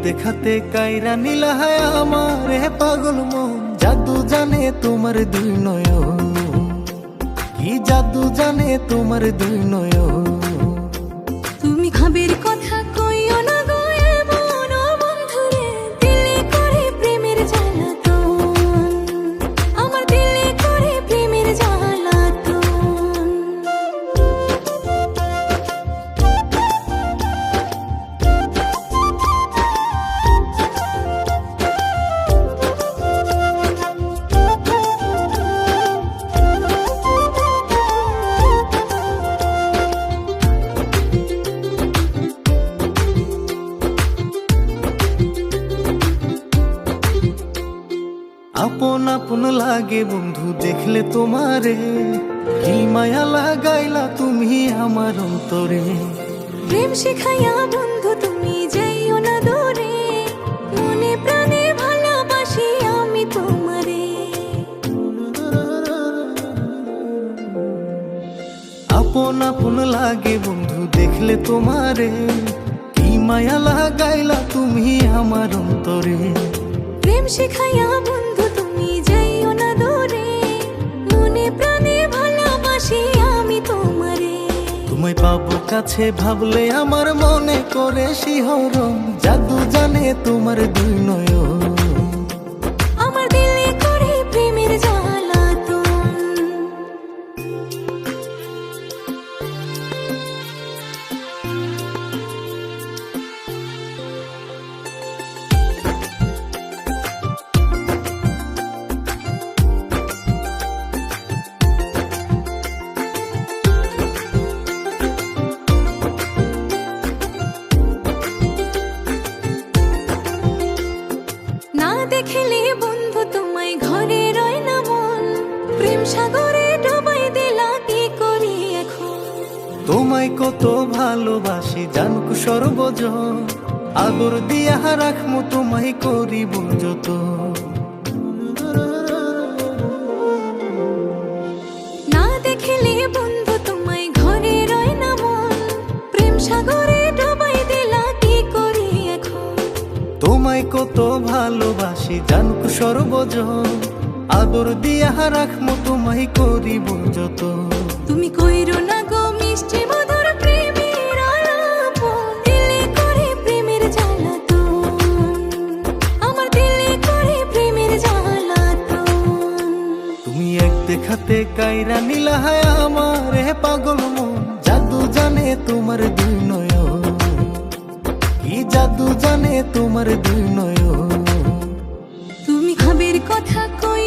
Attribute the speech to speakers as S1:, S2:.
S1: দেখাতে কাইরা নীলা হায় আমার পাগল মন, জাদু জানে তোমার দুই নয়ন, কি জাদু জানে তোমার দুই নয়ন।
S2: তুমি খাবের কথা কইও না গো এমন বন্ধুরে, দিলে করে প্রেমের জ্বালাতন, আমার দিলে করে প্রেমের জ্বালাতন।
S1: আপন আপন লাগে বন্ধু দেখলে তোমারে, কি মায়া লাগাইলা তুমি আমার অন্তরে।
S2: প্রেম শিখাইয়া বন্ধু তুমি যাইও না দূরে, মনে প্রাণে ভালোবাসি আমি তোমারে।
S1: আপন আপন লাগে বন্ধু দেখলে তোমারে, কি মায়া লাগাইলা তুমি আমার অন্তরে।
S2: প্রেম শিখাইয়া বন্ধু তুমি যাইও না দূরে, মনে প্রাণে ভালোবাসি আমি তোমারে।
S1: তোমায় পাবো কাছে ভাবলে আমার মনে করে শিহরণ, জাদু জানে তোমার দুই নয়ন।
S2: আমার দিলে করে প্রেমের জ্বালাতন। না দেখিলে বন্ধু তোমায় ঘরে রয় না মন, প্রেম সাগরে ডুবাই দিলা কি করি এখন।
S1: তোমায় কত ভালোবাসি জানকু সর্বজন, আদর দিয়া রাখমু তোমায় করিব যত।
S2: না দেখিলে বন্ধু তোমায় ঘরে রয় না মন, প্রেম সাগরে ডুবাই দিলা কি করি এখন।
S1: তোমায় কত ভালোবাসি জানকু সর্বজন, আদর দিয়া রাখমু তোমায় করিব যত।
S2: তুমি কইরো না গো মিষ্টি মধুর প্রেমের আলাপন, দিলে করে প্রেমের জ্বালাতন, আমার দিলে করে প্রেমের জ্বালাতন।
S1: তুমি এক দেখাতে কাইরা নীলা হায় আমার পাগল মন, জাদু জানে তোমার দুই নয়ন, কি জাদু জানে তোমার দুই নয়ন।
S2: তুমি খাবের কথা কই